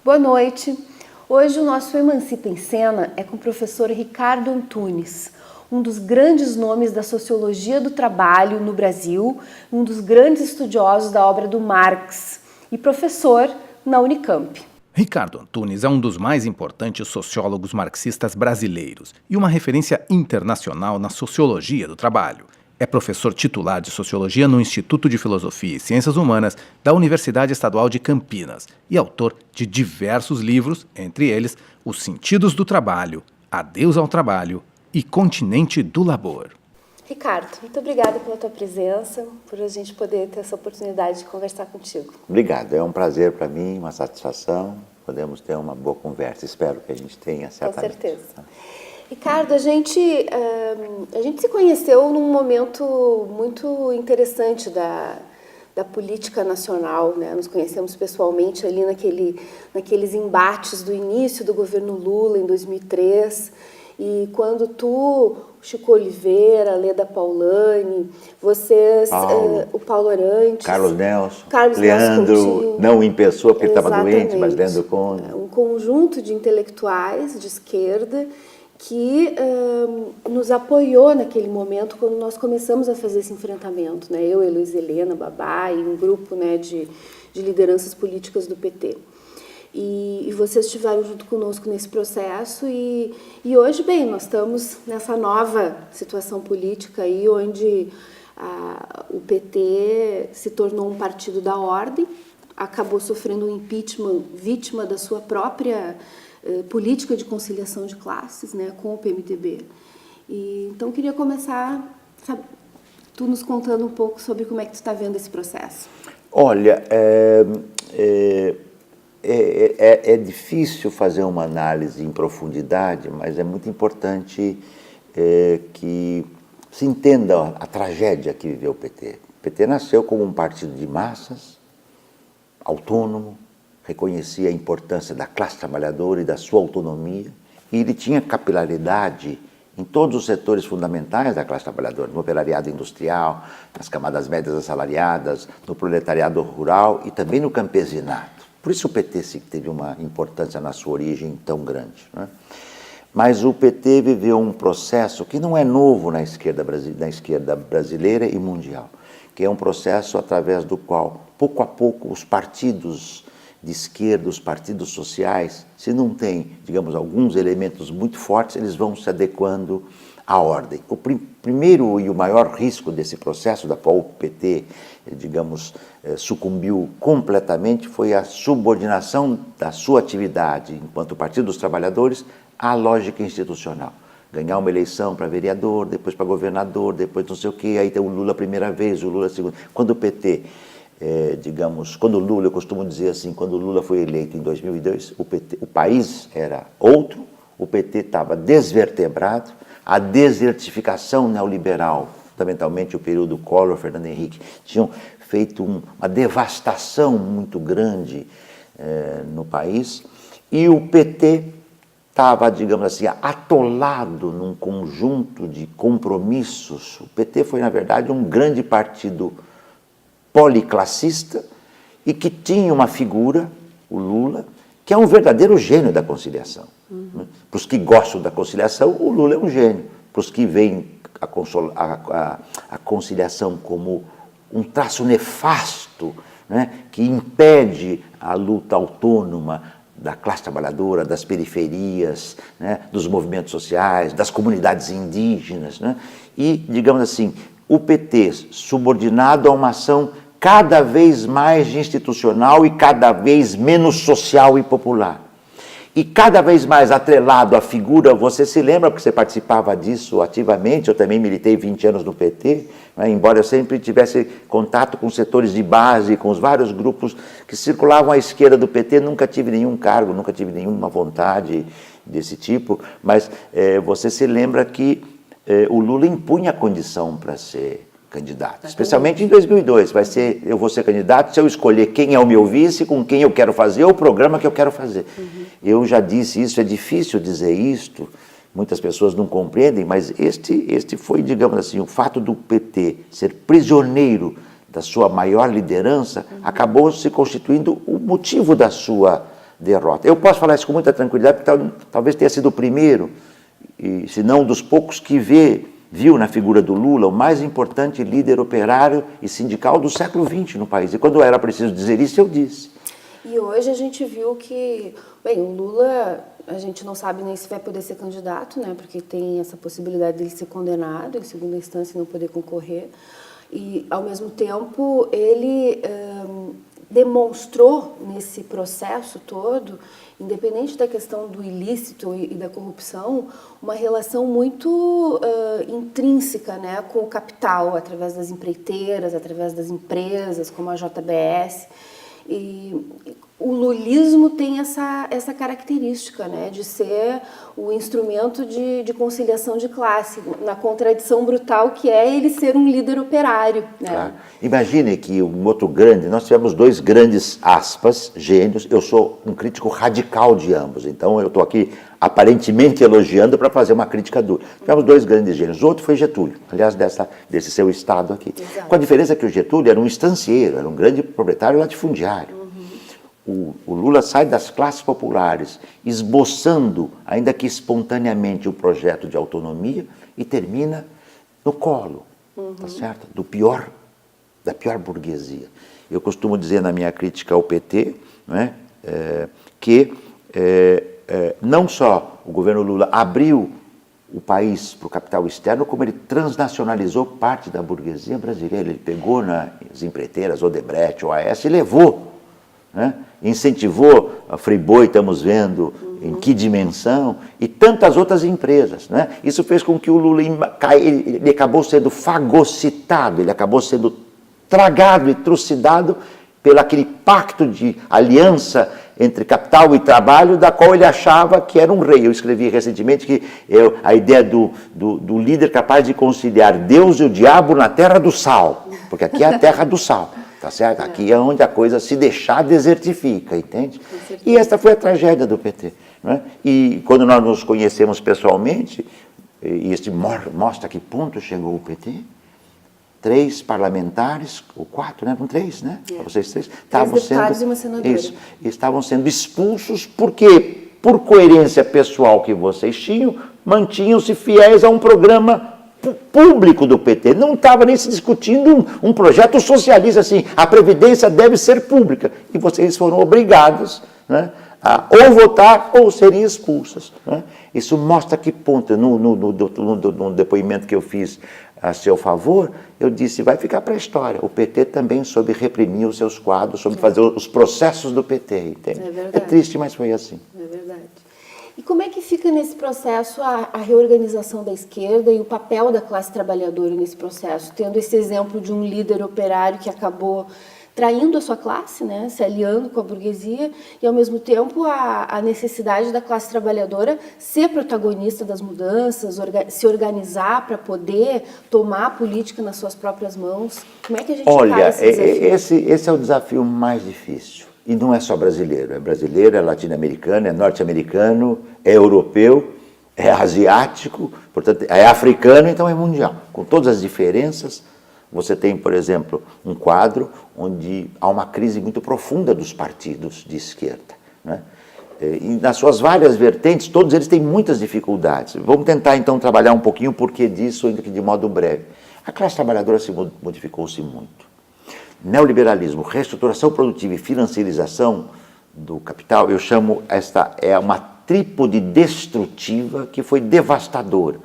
Boa noite. Hoje o nosso Emancipa em Cena é com o professor Ricardo Antunes, um dos grandes nomes da sociologia do trabalho no Brasil, um dos grandes estudiosos da obra do Marx e professor na Unicamp. Ricardo Antunes é um dos mais importantes sociólogos marxistas brasileiros e uma referência internacional na sociologia do trabalho. É professor titular de Sociologia no Instituto de Filosofia e Ciências Humanas da Universidade Estadual de Campinas e autor de diversos livros, entre eles Os Sentidos do Trabalho, Adeus ao Trabalho e Continente do Labor. Ricardo, muito obrigada pela tua presença, por a gente poder ter essa oportunidade de conversar contigo. Obrigado, é um prazer para mim, uma satisfação. Podemos ter uma boa conversa, espero que a gente tenha, certamente. Com certeza. Ricardo, a gente se conheceu num momento muito interessante da política nacional, né? Nos conhecemos pessoalmente ali naqueles embates do início do governo Lula, em 2003, e quando tu, Chico Oliveira, Leda Paulani, vocês, o Paulo Arantes, Carlos Nelson, Leandro Coutinho, não em pessoa porque ele estava doente, mas Leandro Conde. Um conjunto de intelectuais de esquerda que nos apoiou naquele momento quando nós começamos a fazer esse enfrentamento, né? Eu, Heloísa Helena, Babá e um grupo, né, de lideranças políticas do PT. E vocês estiveram junto conosco nesse processo e hoje, bem, nós estamos nessa nova situação política aí, onde o PT se tornou um partido da ordem, acabou sofrendo um impeachment vítima da sua própria política de conciliação de classes, né, com o PMDB. Então, queria começar, tu nos contando um pouco sobre como é que tu está vendo esse processo. Olha, é difícil fazer uma análise em profundidade, mas é muito importante que se entenda a tragédia que viveu o PT. O PT nasceu como um partido de massas, autônomo, reconhecia a importância da classe trabalhadora e da sua autonomia, e ele tinha capilaridade em todos os setores fundamentais da classe trabalhadora, no operariado industrial, nas camadas médias assalariadas, no proletariado rural e também no campesinato. Por isso o PT teve uma importância na sua origem tão grande, né? Mas o PT viveu um processo que não é novo na esquerda brasileira e mundial, que é um processo através do qual, pouco a pouco, os partidos de esquerda, os partidos sociais, se não tem, digamos, alguns elementos muito fortes, eles vão se adequando à ordem. O primeiro e o maior risco desse processo, da qual o PT, digamos, sucumbiu completamente, foi a subordinação da sua atividade enquanto Partido dos Trabalhadores à lógica institucional. Ganhar uma eleição para vereador, depois para governador, depois não sei o quê, aí tem o Lula a primeira vez, o Lula a segunda. Quando o PT... quando o Lula, eu costumo dizer assim, quando o Lula foi eleito em 2002, o país era outro, o PT estava desvertebrado, a desertificação neoliberal, fundamentalmente o período Collor, Fernando Henrique, tinham feito uma devastação muito grande no país, e o PT estava, digamos assim, atolado num conjunto de compromissos. O PT foi, na verdade, um grande partido policlassista e que tinha uma figura, o Lula, que é um verdadeiro gênio da conciliação. Né? Para os que gostam da conciliação, o Lula é um gênio. Para os que veem a conciliação como um traço nefasto, né, que impede a luta autônoma da classe trabalhadora, das periferias, né, dos movimentos sociais, das comunidades indígenas, né? E, digamos assim, o PT subordinado a uma ação cada vez mais institucional e cada vez menos social e popular. E cada vez mais atrelado à figura, você se lembra, porque você participava disso ativamente, eu também militei 20 anos no PT, né, embora eu sempre tivesse contato com setores de base, com os vários grupos que circulavam à esquerda do PT, nunca tive nenhum cargo, nunca tive nenhuma vontade desse tipo, mas você se lembra que o Lula impunha a condição para ser candidato, especialmente em 2002, eu vou ser candidato se eu escolher quem é o meu vice, com quem eu quero fazer, o programa que eu quero fazer. Eu já disse isso, é difícil dizer isto, muitas pessoas não compreendem, mas este foi, digamos assim, o fato do PT ser prisioneiro da sua maior liderança, acabou se constituindo o motivo da sua derrota. Eu posso falar isso com muita tranquilidade, porque talvez tenha sido o primeiro, e, se não um dos poucos, que viu na figura do Lula o mais importante líder operário e sindical do século XX no país. E quando era preciso dizer isso, eu disse. E hoje a gente viu que, bem, o Lula, a gente não sabe nem se vai poder ser candidato, né, porque tem essa possibilidade dele ser condenado em segunda instância e não poder concorrer. E, ao mesmo tempo, ele demonstrou nesse processo todo, independente da questão do ilícito e da corrupção, uma relação muito intrínseca, né, com o capital, através das empreiteiras, através das empresas, como a JBS. E o lulismo tem essa característica, né, de ser o instrumento de conciliação de classe, na contradição brutal que é ele ser um líder operário. Né? Claro. Imagine que um outro grande, nós tivemos dois grandes, aspas, gênios, eu sou um crítico radical de ambos, então eu estou aqui aparentemente elogiando para fazer uma crítica dura. Tivemos dois grandes gênios, o outro foi Getúlio, aliás, desse seu estado aqui. Exato. Com a diferença que o Getúlio era um estancieiro, era um grande proprietário latifundiário. O Lula sai das classes populares, esboçando, ainda que espontaneamente, o projeto de autonomia e termina no colo, tá certo? Da pior burguesia. Eu costumo dizer na minha crítica ao PT, né, que não só o governo Lula abriu o país para o capital externo, como ele transnacionalizou parte da burguesia brasileira. Ele pegou nas empreiteiras, Odebrecht, OAS, e levou, né? Incentivou a Friboi, estamos vendo em que dimensão, e tantas outras empresas, né? Isso fez com que o Lula ele acabou sendo fagocitado, ele acabou sendo tragado e trucidado pelo aquele pacto de aliança entre capital e trabalho, da qual ele achava que era um rei. Eu escrevi recentemente que a ideia do líder capaz de conciliar Deus e o diabo na terra do sal, porque aqui é a terra do sal. Tá certo? Aqui é onde a coisa, se deixar, desertifica, entende? E esta foi a tragédia do PT. Né? E quando nós nos conhecemos pessoalmente, e isso mostra a que ponto chegou o PT, 3 parlamentares, ou 4, né? Eram 3, né? Vocês 3 estavam deputados e uma senadora. Isso, estavam sendo expulsos porque, por coerência pessoal que vocês tinham, mantinham-se fiéis a um programa público do PT. Não estava nem se discutindo um projeto socialista assim, a Previdência deve ser pública. E vocês foram obrigados, né, a ou votar ou serem expulsos. Né? Isso mostra que ponto. No depoimento que eu fiz a seu favor, eu disse, vai ficar para a história. O PT também soube reprimir os seus quadros, soube fazer os processos do PT. Entende? É triste, mas foi assim. É verdade. E como é que fica nesse processo a reorganização da esquerda e o papel da classe trabalhadora nesse processo? Tendo esse exemplo de um líder operário que acabou traindo a sua classe, né, se aliando com a burguesia, e ao mesmo tempo a necessidade da classe trabalhadora ser protagonista das mudanças, se organizar para poder tomar a política nas suas próprias mãos. Como é que a gente encara esse desafio? Esse é o desafio mais difícil. E não é só brasileiro, é latino-americano, é norte-americano, é europeu, é asiático, portanto, é africano, então é mundial. Com todas as diferenças, você tem, por exemplo, um quadro onde há uma crise muito profunda dos partidos de esquerda, né? E nas suas várias vertentes, todos eles têm muitas dificuldades. Vamos tentar, então, trabalhar um pouquinho o porquê disso, ainda que de modo breve. A classe trabalhadora modificou-se muito. Neoliberalismo, reestruturação produtiva e financiarização do capital, eu chamo, esta é uma trípode destrutiva que foi devastadora.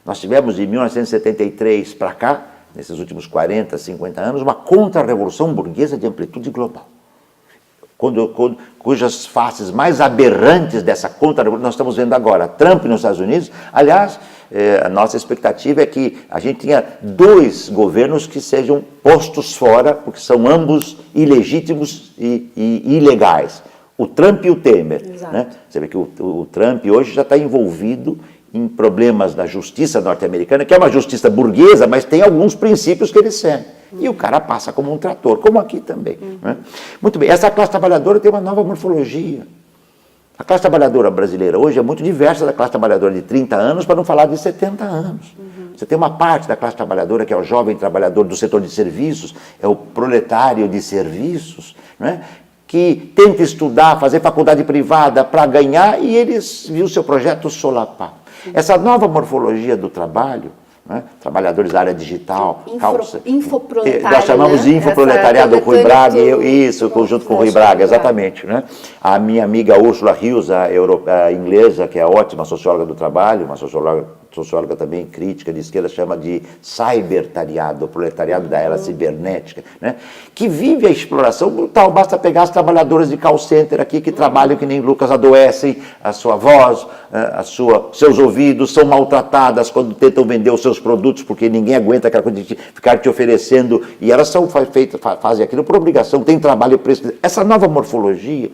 Nós tivemos de 1973 para cá, nesses últimos 40, 50 anos, uma contra-revolução burguesa de amplitude global. Cujas faces mais aberrantes dessa contra-revolução nós estamos vendo agora. Trump nos Estados Unidos, aliás, a nossa expectativa é que a gente tenha 2 governos que sejam postos fora, porque são ambos ilegítimos e ilegais. O Trump e o Temer. Né? Você vê que o Trump hoje já está envolvido em problemas da justiça norte-americana, que é uma justiça burguesa, mas tem alguns princípios que eles seguem. E o cara passa como um trator, como aqui também. Né? Muito bem, essa classe trabalhadora tem uma nova morfologia. A classe trabalhadora brasileira hoje é muito diversa da classe trabalhadora de 30 anos, para não falar de 70 anos. Você tem uma parte da classe trabalhadora que é o jovem trabalhador do setor de serviços, é o proletário de serviços, né? que tenta estudar, fazer faculdade privada para ganhar, e eles viu seu projeto solapar. Essa nova morfologia do trabalho, né? Trabalhadores da área digital, infoproletário, nós chamamos de infoproletariado, o Rui Braga, isso, junto com o Rui Braga, exatamente. Né? A minha amiga Ursula Rios, a inglesa, que é ótima socióloga do trabalho, uma socióloga também crítica de esquerda, chama de cybertariado, o proletariado da era cibernética, né? Que vive a exploração brutal. Basta pegar as trabalhadoras de call center aqui que trabalham que nem Lucas, adoecem, a sua voz, seus ouvidos são maltratadas quando tentam vender os seus produtos, porque ninguém aguenta aquela coisa de ficar te oferecendo, e elas são fazem aquilo por obrigação, tem trabalho e preço. Essa nova morfologia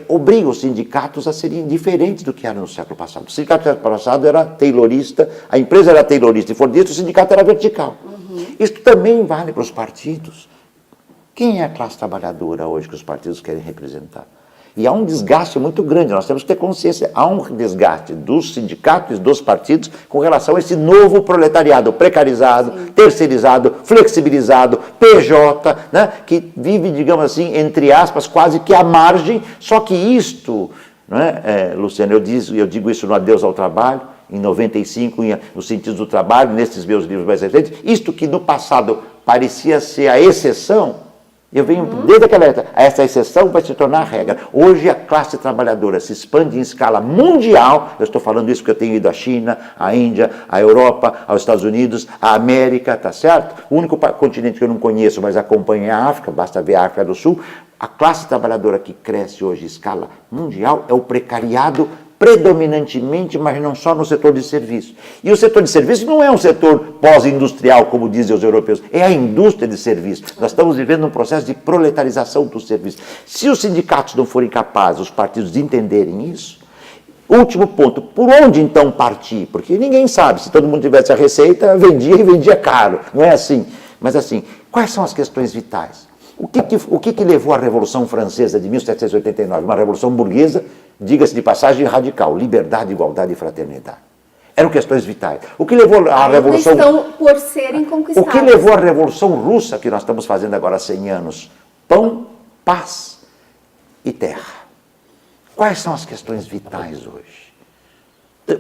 obriga os sindicatos a serem diferentes do que era no século passado. O sindicato no século passado era taylorista, a empresa era taylorista e fordista, o sindicato era vertical. Isso também vale para os partidos. Quem é a classe trabalhadora hoje que os partidos querem representar? E há um desgaste muito grande, nós temos que ter consciência, há um desgaste dos sindicatos e dos partidos com relação a esse novo proletariado precarizado, terceirizado, flexibilizado, PJ, né, que vive, digamos assim, entre aspas, quase que à margem, só que isto, né, Luciano, eu digo isso no Adeus ao Trabalho, em 95, no sentido do trabalho, nesses meus livros mais recentes, isto que no passado parecia ser a exceção, eu venho desde aquela época, essa exceção vai se tornar a regra. Hoje a classe trabalhadora se expande em escala mundial, eu estou falando isso porque eu tenho ido à China, à Índia, à Europa, aos Estados Unidos, à América, tá certo? O único continente que eu não conheço, mas acompanho é a África, basta ver a África do Sul. A classe trabalhadora que cresce hoje em escala mundial é o precariado predominantemente, mas não só no setor de serviços. E o setor de serviços não é um setor pós-industrial, como dizem os europeus, é a indústria de serviços. Nós estamos vivendo um processo de proletarização dos serviços. Se os sindicatos não forem capazes, os partidos, de entenderem isso, último ponto, por onde então partir? Porque ninguém sabe, se todo mundo tivesse a receita, vendia e vendia caro, não é assim. Mas assim, quais são as questões vitais? O que levou à Revolução Francesa de 1789? Uma revolução burguesa, diga-se de passagem, radical: liberdade, igualdade e fraternidade. Eram questões vitais. O que levou à Revolução... Estão por serem conquistadas. O que levou à Revolução Russa, que nós estamos fazendo agora há 100 anos? Pão, paz e terra. Quais são as questões vitais hoje?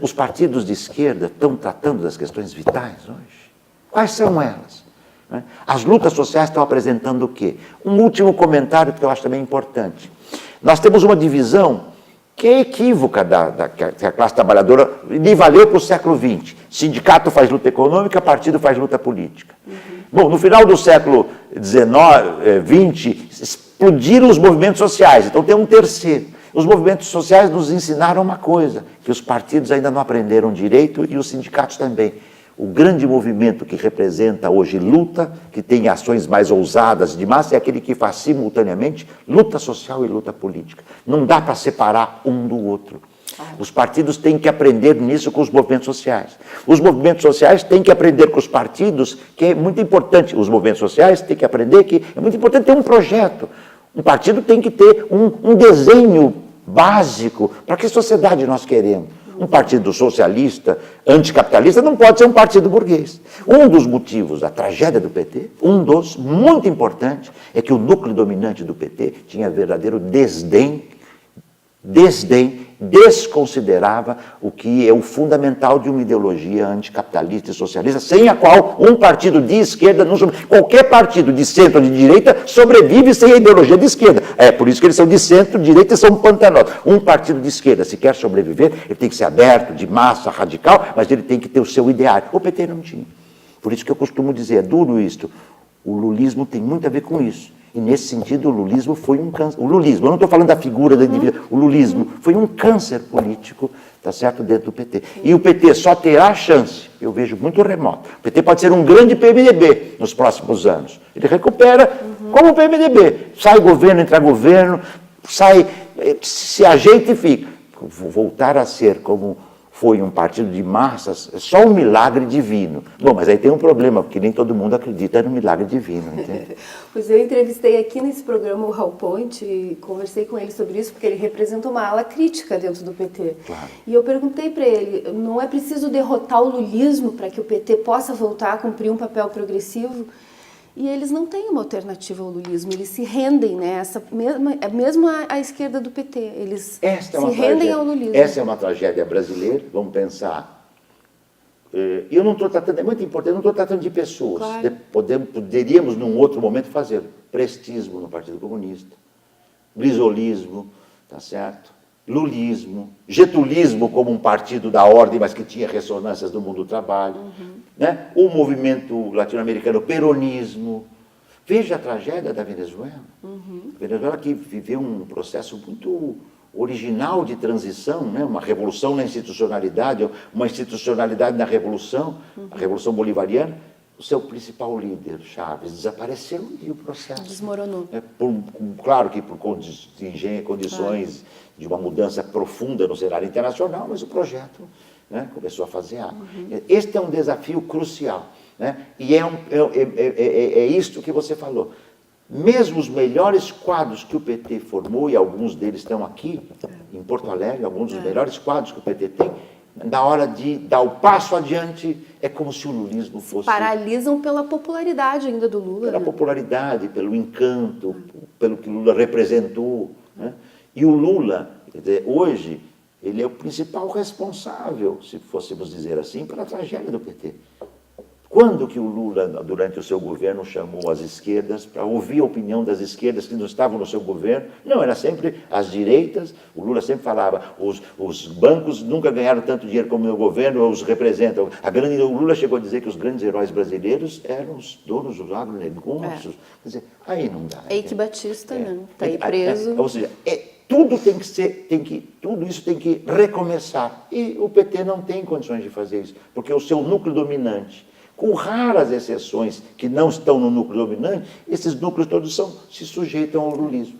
Os partidos de esquerda estão tratando das questões vitais hoje? Quais são elas? As lutas sociais estão apresentando o quê? Um último comentário que eu acho também importante. Nós temos uma divisão que é equívoca que a classe trabalhadora lhe valeu para o século XX. Sindicato faz luta econômica, partido faz luta política. Bom, no final do século XX, explodiram os movimentos sociais, então tem um terceiro. Os movimentos sociais nos ensinaram uma coisa, que os partidos ainda não aprenderam direito e os sindicatos também. O grande movimento que representa hoje luta, que tem ações mais ousadas de massa, é aquele que faz simultaneamente luta social e luta política. Não dá para separar um do outro. Os partidos têm que aprender nisso com os movimentos sociais. Os movimentos sociais têm que aprender com os partidos, que é muito importante. Os movimentos sociais têm que aprender que é muito importante ter um projeto. Um partido tem que ter um desenho básico para que sociedade nós queremos. Um partido socialista, anticapitalista, não pode ser um partido burguês. Um dos motivos da tragédia do PT, muito importante, é que o núcleo dominante do PT tinha verdadeiro desconsiderava o que é o fundamental de uma ideologia anticapitalista e socialista, sem a qual um partido de esquerda, qualquer partido de centro ou de direita sobrevive sem a ideologia de esquerda. É por isso que eles são de centro, direita e são pantanosos. Um partido de esquerda, se quer sobreviver, ele tem que ser aberto, de massa, radical, mas ele tem que ter o seu ideário. O PT não tinha. Por isso que eu costumo dizer, é duro isto, o lulismo tem muito a ver com isso. E, nesse sentido, o lulismo foi um câncer. O lulismo, eu não estou falando da figura do indivíduo, o lulismo foi um câncer político, tá certo, dentro do PT. E o PT só terá chance, eu vejo muito remoto. O PT pode ser um grande PMDB nos próximos anos. Ele recupera como o PMDB. Sai governo, entra governo, se ajeita e fica. Voltar a ser como foi um partido de massas, é só um milagre divino. Bom, mas aí tem um problema, porque nem todo mundo acredita no milagre divino, entende? Pois eu entrevistei aqui nesse programa o Raul Ponte e conversei com ele sobre isso, porque ele representa uma ala crítica dentro do PT. Claro. E eu perguntei para ele, não é preciso derrotar o lulismo para que o PT possa voltar a cumprir um papel progressivo? E eles não têm uma alternativa ao lulismo, eles se rendem, né? Mesmo a esquerda do PT, eles se rendem ao lulismo. Essa é uma tragédia brasileira, vamos pensar. Eu não estou tratando, é muito importante, eu não estou tratando de pessoas. Claro. Poderíamos, num outro momento, fazer prestismo no Partido Comunista, brizolismo, tá certo? Lulismo, getulismo como um partido da ordem, mas que tinha ressonâncias do mundo do trabalho, né? O movimento latino-americano, peronismo. Veja a tragédia da Venezuela. A Venezuela que viveu um processo muito original de transição, né? Uma revolução na institucionalidade, uma institucionalidade na revolução, a Revolução Bolivariana. O seu principal líder, Chávez, desapareceu e o processo desmoronou. Claro que por condições de uma mudança profunda no cenário internacional, mas o projeto, né, começou a fazer água. Este é um desafio crucial, né? E é isto que você falou. Mesmo os melhores quadros que o PT formou, e alguns deles estão aqui, em Porto Alegre, alguns dos melhores quadros que o PT tem, na hora de dar o passo adiante, é como se o lulismo fosse... Paralisam pela popularidade ainda do Lula. Pela popularidade, pelo encanto, pelo que Lula representou, né? E o Lula, quer dizer, hoje, ele é o principal responsável, se fôssemos dizer assim, pela tragédia do PT. Quando que o Lula, durante o seu governo, chamou as esquerdas para ouvir a opinião das esquerdas que não estavam no seu governo? Não, era sempre as direitas. O Lula sempre falava, os bancos nunca ganharam tanto dinheiro como o meu governo, os representam. O Lula chegou a dizer que os grandes heróis brasileiros eram os donos dos agronegócios. Quer dizer, aí não dá. Eike Batista, né? Está aí preso. Ou seja, tudo isso tem que recomeçar. E o PT não tem condições de fazer isso, porque o seu núcleo dominante, com raras exceções que não estão no núcleo dominante, esses núcleos todos se sujeitam ao lulismo.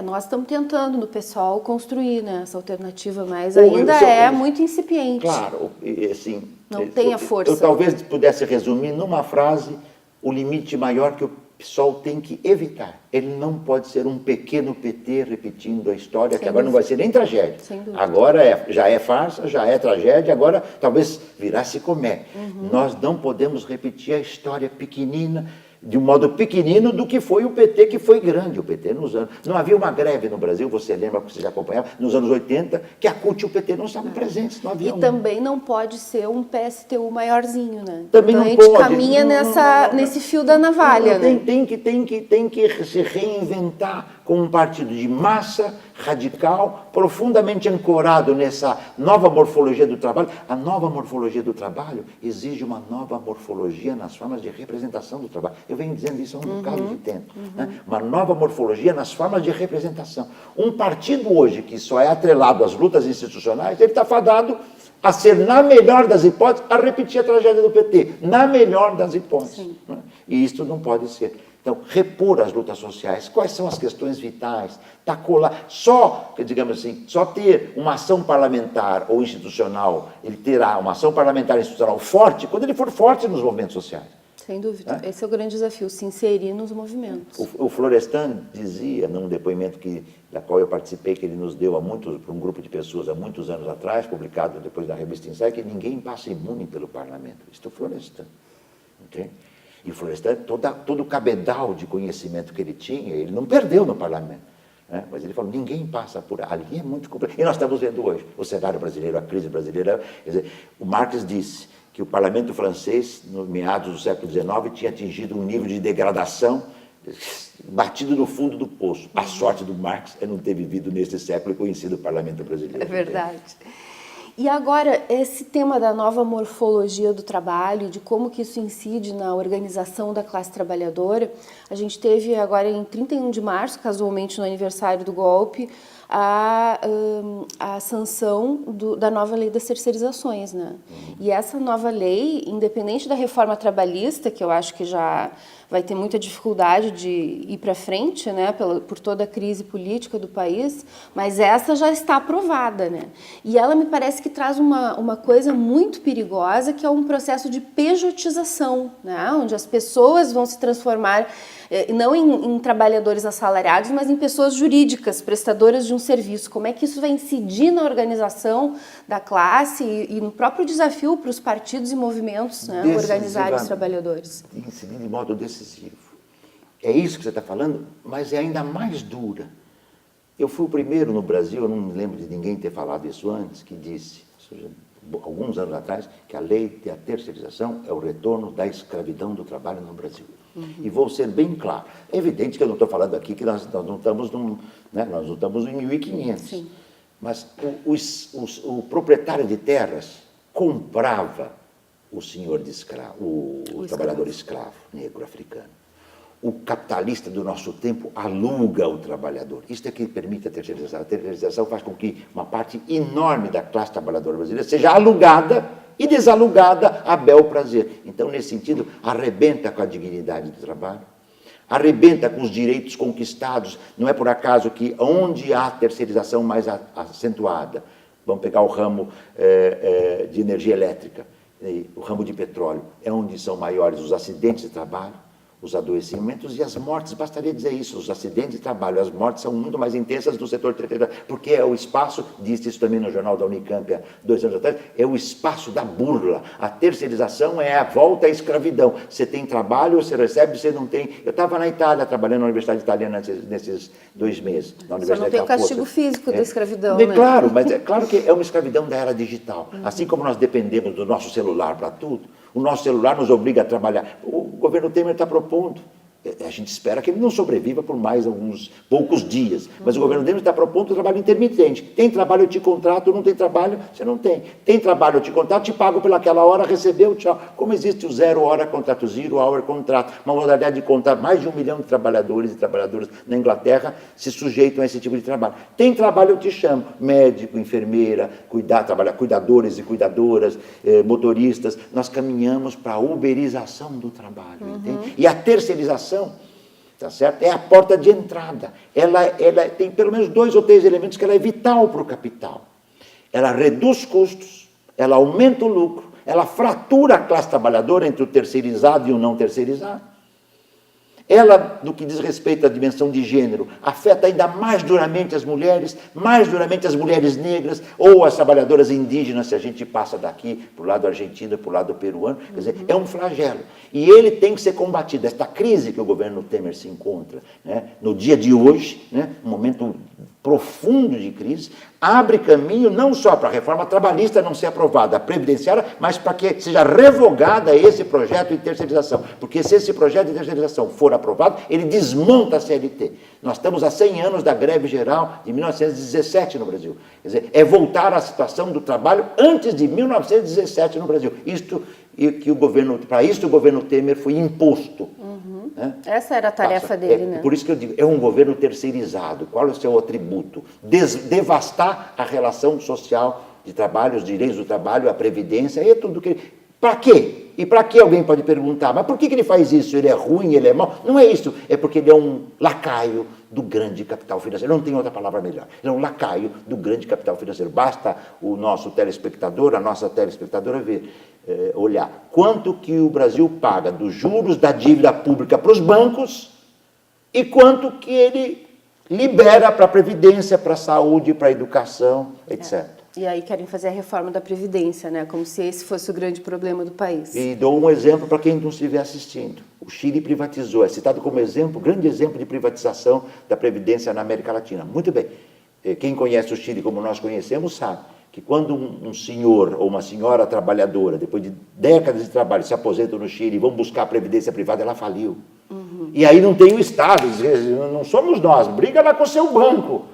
Nós estamos tentando no PSOL construir, né, essa alternativa, mas ainda muito incipiente. Claro, assim... Não tem a força. Eu talvez pudesse resumir numa frase o limite maior que o PSOL tem que evitar. Ele não pode ser um pequeno PT repetindo a história, que agora não vai ser nem tragédia. Agora já é farsa, já é tragédia, agora talvez virasse comédia. Nós não podemos repetir a história pequenina, de um modo pequenino do que foi o PT, que foi grande. O PT nos anos... Não havia uma greve no Brasil, você lembra, porque você já acompanhava, nos anos 80, que a CUT e o PT não estavam presentes, não havia também não pode ser um PSTU maiorzinho, né? Também então não a gente pode. caminha nesse fio da navalha, né? Tem que se reinventar como um partido de massa, radical, profundamente ancorado nessa nova morfologia do trabalho. A nova morfologia do trabalho exige uma nova morfologia nas formas de representação do trabalho. Eu venho dizendo isso há um bocado de tempo. Né? Uma nova morfologia nas formas de representação. Um partido hoje que só é atrelado às lutas institucionais, ele está fadado a ser, na melhor das hipóteses, a repetir a tragédia do PT. Na melhor das hipóteses. Né? E isso não pode ser. Então, repor as lutas sociais, quais são as questões vitais, digamos assim, só ter uma ação parlamentar ou institucional, ele terá uma ação parlamentar e institucional forte quando ele for forte nos movimentos sociais. Sem dúvida, esse é o grande desafio, se inserir nos movimentos. O Florestan dizia, num depoimento da qual eu participei, que ele nos deu para um grupo de pessoas há muitos anos atrás, publicado depois da revista Ensaio, que ninguém passa imune pelo parlamento. Isso é o Florestan. Okay? E o Florestan, todo o cabedal de conhecimento que ele tinha, ele não perdeu no parlamento. Né? Mas ele falou, ninguém passa por ali, é muito complexo. E nós estamos vendo hoje o cenário brasileiro, a crise brasileira. Quer dizer, o Marx disse que o parlamento francês, no meados do século XIX, tinha atingido um nível de degradação batido no fundo do poço. A sorte do Marx é não ter vivido nesse século e conhecido o parlamento brasileiro. É verdade. E agora, esse tema da nova morfologia do trabalho, de como que isso incide na organização da classe trabalhadora, a gente teve agora em 31 de março, casualmente no aniversário do golpe, a sanção da nova lei das terceirizações, né? E essa nova lei, independente da reforma trabalhista, que eu acho que já vai ter muita dificuldade de ir para frente, né, por toda a crise política do país, mas essa já está aprovada, né? E ela me parece que traz uma coisa muito perigosa, que é um processo de pejotização, né, onde as pessoas vão se transformar não em trabalhadores assalariados, mas em pessoas jurídicas, prestadoras de um serviço. Como é que isso vai incidir na organização da classe e no próprio desafio para os partidos e movimentos, né, organizarem os trabalhadores? Incidir de modo decisivo. É isso que você está falando, mas é ainda mais dura. Eu fui o primeiro no Brasil, eu não me lembro de ninguém ter falado isso antes, que disse, alguns anos atrás, que a lei da terceirização é o retorno da escravidão do trabalho no Brasil. E vou ser bem claro. É evidente que eu não estou falando aqui que nós não estamos nós não estamos em 1500. Sim. Mas o proprietário de terras comprava o senhor de escravo, o trabalhador escravo negro africano. O capitalista do nosso tempo aluga o trabalhador. Isso é que permite a terceirização. A terceirização faz com que uma parte enorme da classe trabalhadora brasileira seja alugada e desalugada a bel prazer. Então, nesse sentido, arrebenta com a dignidade do trabalho, arrebenta com os direitos conquistados. Não é por acaso que onde há terceirização mais acentuada, vamos pegar o ramo de energia elétrica, o ramo de petróleo, é onde são maiores os acidentes de trabalho, os adoecimentos e as mortes. Bastaria dizer isso, os acidentes de trabalho, as mortes são muito mais intensas no setor terceirização, porque é o espaço, disse isso também no jornal da Unicamp há 2 anos atrás, é o espaço da burla. A terceirização é a volta à escravidão. Você tem trabalho, você recebe, você não tem. Eu estava na Itália, trabalhando na Universidade Italiana nesses 2 meses. Na Universidade Só não tem o castigo físico da escravidão, né? Né? Claro, mas é claro que é uma escravidão da era digital. Assim como nós dependemos do nosso celular para tudo, o nosso celular nos obriga a trabalhar. O governo Temer está propondo. A gente espera que ele não sobreviva por mais alguns poucos dias. Mas o governo Temer está propondo o trabalho intermitente. Tem trabalho, eu te contrato, não tem trabalho, você não tem. Tem trabalho, eu te contrato, te pago pelaquela hora, recebeu, tchau. Como existe o 0 hora contrato, 0 hour contrato, uma modalidade de contrato, mais de 1 milhão de trabalhadores e trabalhadoras na Inglaterra se sujeitam a esse tipo de trabalho. Tem trabalho, eu te chamo. Médico, enfermeira, cuidadores e cuidadoras, motoristas. Nós caminhamos para a uberização do trabalho. Entende? E a terceirização, tá certo? É a porta de entrada. Ela tem pelo menos 2 ou 3 elementos que ela é vital para o capital. Ela reduz custos, ela aumenta o lucro, ela fratura a classe trabalhadora entre o terceirizado e o não terceirizado. Ela, no que diz respeito à dimensão de gênero, afeta ainda mais duramente as mulheres negras ou as trabalhadoras indígenas, se a gente passa daqui para o lado argentino, para o lado peruano. Quer dizer, é um flagelo. E ele tem que ser combatido. Esta crise que o governo Temer se encontra, né, no dia de hoje, né, um momento profundo de crise, abre caminho não só para a reforma trabalhista não ser aprovada, a previdenciária, mas para que seja revogada esse projeto de terceirização. Porque se esse projeto de terceirização for aprovado, ele desmonta a CLT. Nós estamos há 100 anos da greve geral de 1917 no Brasil. Quer dizer, é voltar à situação do trabalho antes de 1917 no Brasil. Para isso o governo Temer foi imposto. Né? Essa era a tarefa dele, né? Por isso que eu digo, é um governo terceirizado. Qual é o seu atributo? Devastar a relação social de trabalho, os direitos do trabalho, a previdência, e tudo que... Para quê? E para que alguém pode perguntar, mas por que ele faz isso? Ele é ruim, ele é mau? Não é isso, é porque ele é um lacaio do grande capital financeiro. Não tem outra palavra melhor. Ele é um lacaio do grande capital financeiro. Basta o nosso telespectador, a nossa telespectadora ver, olhar quanto que o Brasil paga dos juros da dívida pública para os bancos e quanto que ele libera para a Previdência, para a saúde, para a educação, etc. E aí querem fazer a reforma da Previdência, né? Como se esse fosse o grande problema do país. E dou um exemplo para quem não estiver assistindo. O Chile privatizou, é citado como exemplo, grande exemplo de privatização da Previdência na América Latina. Muito bem. Quem conhece o Chile como nós conhecemos sabe que quando um senhor ou uma senhora trabalhadora, depois de décadas de trabalho, se aposenta no Chile e vão buscar a Previdência privada, ela faliu. E aí não tem o Estado, não somos nós, briga lá com o seu banco.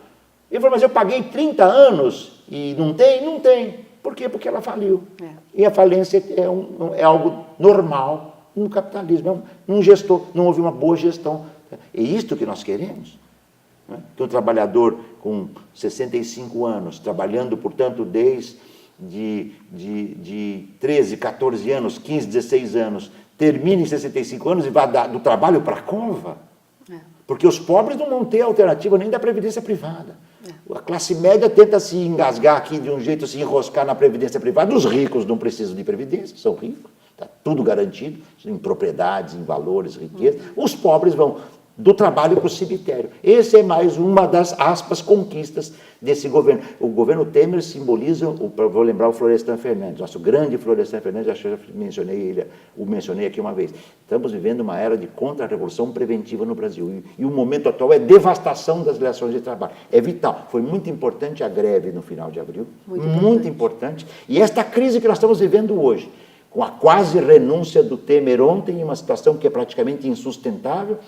Ele falou, mas eu paguei 30 anos e não tem? Não tem. Por quê? Porque ela faliu. E a falência é algo normal no capitalismo. Um gestor, não houve uma boa gestão. É isto que nós queremos. Né? Que um trabalhador com 65 anos, trabalhando, portanto, desde de 13, 14 anos, 15, 16 anos, termine em 65 anos e vá do trabalho para a cova. Porque os pobres não vão ter alternativa nem da previdência privada. A classe média tenta se engasgar aqui de um jeito, se enroscar na previdência privada. Os ricos não precisam de previdência, são ricos. está tudo garantido, em propriedades, em valores, riqueza. Os pobres vão do trabalho para o cemitério. Esse é mais uma das, aspas, conquistas desse governo. O governo Temer simboliza, vou lembrar o Florestan Fernandes, nosso grande Florestan Fernandes, acho que já o mencionei aqui uma vez. Estamos vivendo uma era de contra-revolução preventiva no Brasil. E o momento atual é devastação das relações de trabalho. É vital. Foi muito importante a greve no final de abril. Muito importante. E esta crise que nós estamos vivendo hoje, com a quase renúncia do Temer ontem, em uma situação que é praticamente insustentável,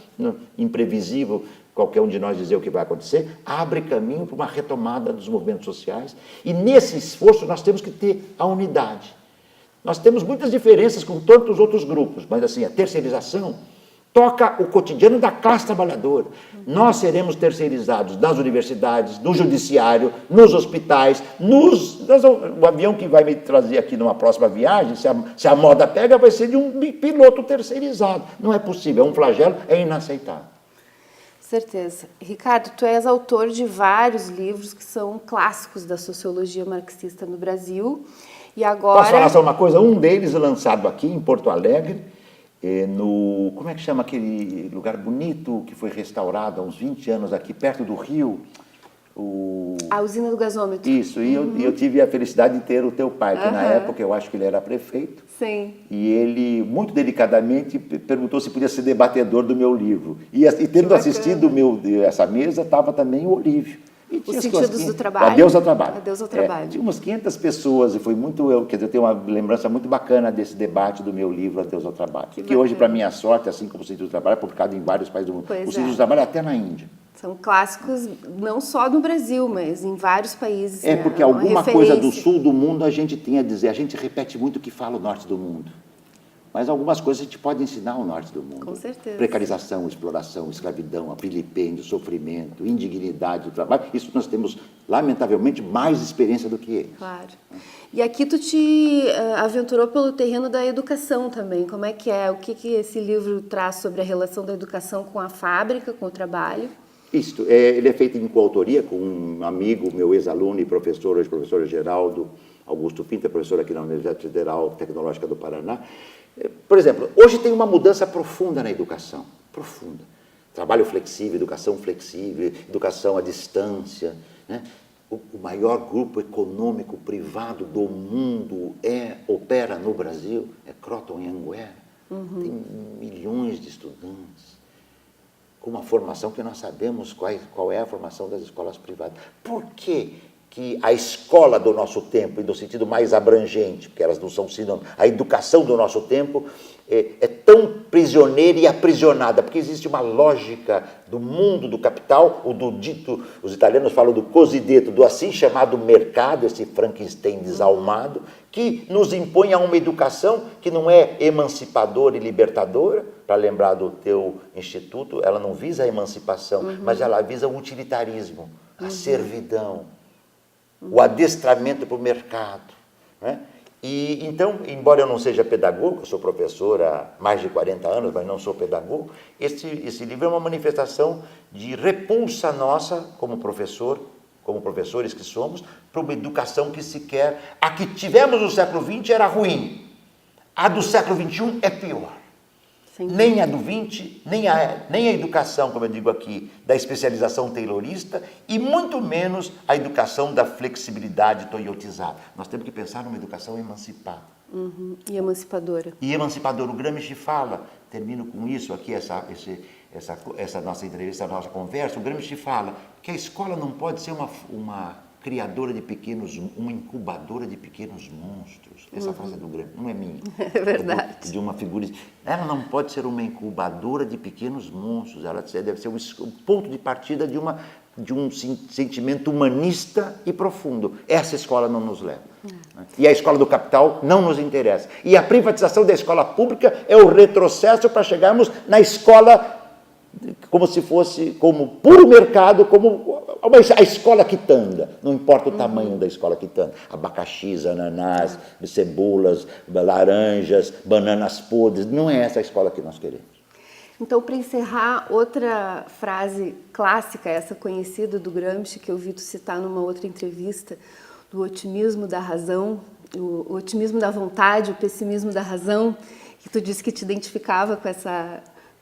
imprevisível, qualquer um de nós dizer o que vai acontecer, abre caminho para uma retomada dos movimentos sociais. E nesse esforço nós temos que ter a unidade. Nós temos muitas diferenças com tantos outros grupos, mas assim, a terceirização toca o cotidiano da classe trabalhadora. Nós seremos terceirizados nas universidades, no judiciário, nos hospitais, o avião que vai me trazer aqui numa próxima viagem, se a moda pega, vai ser de um piloto terceirizado. Não é possível, é um flagelo, é inaceitável. Certeza. Ricardo, tu és autor de vários livros que são clássicos da sociologia marxista no Brasil. E agora... Posso falar só uma coisa? Um deles lançado aqui em Porto Alegre, como é que chama aquele lugar bonito que foi restaurado há uns 20 anos aqui, perto do Rio? A usina do gasômetro. Isso, e eu tive a felicidade de ter o teu pai, que na época eu acho que ele era prefeito. Sim. E ele, muito delicadamente, perguntou se podia ser debatedor do meu livro. E tendo assistido essa mesa, estava também o Olívio. Os sentidos do trabalho. Adeus ao trabalho. Adeus ao trabalho. Tinha umas 500 pessoas e foi muito, quer dizer, eu tenho uma lembrança muito bacana desse debate do meu livro Adeus ao Trabalho. Que hoje, para minha sorte, assim como o Sentido do Trabalho, é publicado em vários países do mundo. O Sentido do Trabalho é até na Índia. São clássicos não só no Brasil, mas em vários países. É, porque alguma coisa do sul do mundo a gente tem a dizer. A gente repete muito o que fala o norte do mundo. Mas algumas coisas a gente pode ensinar ao norte do mundo. Com certeza. Precarização, exploração, escravidão, vilipêndio, sofrimento, indignidade do trabalho. Isso nós temos, lamentavelmente, mais experiência do que eles. Claro. E aqui tu te aventurou pelo terreno da educação também. Como é que é? O que esse livro traz sobre a relação da educação com a fábrica, com o trabalho? Isso. Ele é feito em coautoria com um amigo, meu ex-aluno e professor, hoje professor Geraldo Augusto Pinta, professor aqui na Universidade Federal Tecnológica do Paraná. Por exemplo, hoje tem uma mudança profunda na educação, profunda. Trabalho flexível, educação à distância. Né? O maior grupo econômico privado do mundo opera no Brasil, é Croton e Anguera. Tem milhões de estudantes, com uma formação que nós sabemos qual é a formação das escolas privadas. Por quê? Que a escola do nosso tempo, e no sentido mais abrangente, porque elas não são sinônimos, a educação do nosso tempo é tão prisioneira e aprisionada, porque existe uma lógica do mundo do capital, os italianos falam do cosiddetto, do assim chamado mercado, esse Frankenstein desalmado, que nos impõe a uma educação que não é emancipadora e libertadora. Para lembrar do teu instituto, ela não visa a emancipação, mas ela visa o utilitarismo, a servidão, o adestramento para o mercado. Né? E, então, embora eu não seja pedagogo, eu sou professor há mais de 40 anos, mas não sou pedagogo, esse livro é uma manifestação de repulsa nossa como professores que somos, para uma educação que se quer. A que tivemos no século XX era ruim, a do século XXI é pior. Nem a do 20, nem a educação, como eu digo aqui, da especialização taylorista e muito menos a educação da flexibilidade toyotizada. Nós temos que pensar numa educação emancipada. E emancipadora. E emancipadora. O Gramsci fala, termino com isso aqui, essa nossa entrevista, a nossa conversa, o Gramsci fala que a escola não pode ser uma criadora de uma incubadora de pequenos monstros. Essa frase é do Gramsci, não é minha. É verdade. De uma figura. Ela não pode ser uma incubadora de pequenos monstros, ela deve ser um ponto de partida de um sentimento humanista e profundo. Essa escola não nos leva. E a escola do capital não nos interessa. E a privatização da escola pública é o retrocesso para chegarmos na escola como se fosse como puro mercado, como a escola quitanda, não importa o tamanho da escola quitanda, abacaxis, ananás, cebolas, laranjas, bananas podres, não é essa a escola que nós queremos. Então, para encerrar, outra frase clássica, essa conhecida do Gramsci, que eu vi tu citar numa outra entrevista, do otimismo da razão, o otimismo da vontade, o pessimismo da razão, que tu disse que te identificava com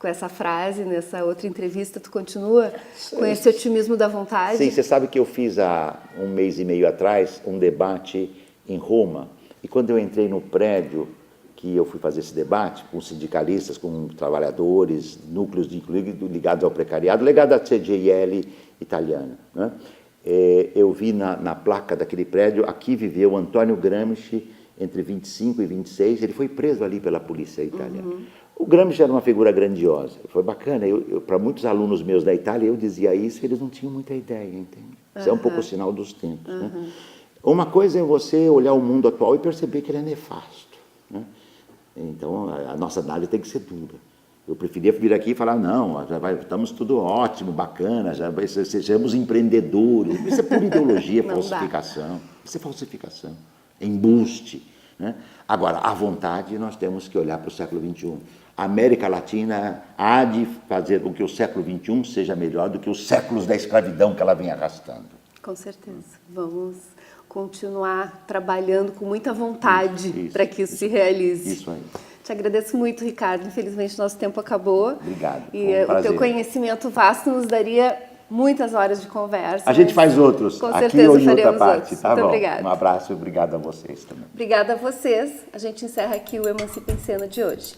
essa frase nessa outra entrevista. Tu continua com esse otimismo da vontade? Sim, você sabe que eu fiz há um mês e meio atrás um debate em Roma, e quando eu entrei no prédio que eu fui fazer esse debate com sindicalistas, com trabalhadores, núcleos ligados ao precariado, ligado à CGIL italiana, né? Eu vi na placa daquele prédio: aqui viveu Antônio Gramsci entre 25 e 26, ele foi preso ali pela polícia italiana. O Gramsci era uma figura grandiosa, foi bacana. Para muitos alunos meus da Itália, eu dizia isso, eles não tinham muita ideia, entende? Isso é um pouco o sinal dos tempos. Né? Uma coisa é você olhar o mundo atual e perceber que ele é nefasto, né? Então, a nossa análise tem que ser dura. Eu preferia vir aqui e falar: não, estamos tudo ótimo, bacana, sejamos empreendedores. Isso é pura ideologia, falsificação. Isso é falsificação, é embuste, né? Agora, à vontade, nós temos que olhar para o século XXI. A América Latina há de fazer com que o século XXI seja melhor do que os séculos da escravidão que ela vem arrastando. Com certeza. Vamos continuar trabalhando com muita vontade para que isso se realize. Isso aí. Te agradeço muito, Ricardo. Infelizmente, nosso tempo acabou. Obrigado. E o teu conhecimento vasto nos daria muitas horas de conversa. A gente faz outros, com aqui certeza ou em outra faremos parte. Outros. Tá Muito bom. obrigada. Um abraço e obrigado a vocês também. Obrigada a vocês. A gente encerra aqui o Emancipa em Cena de hoje.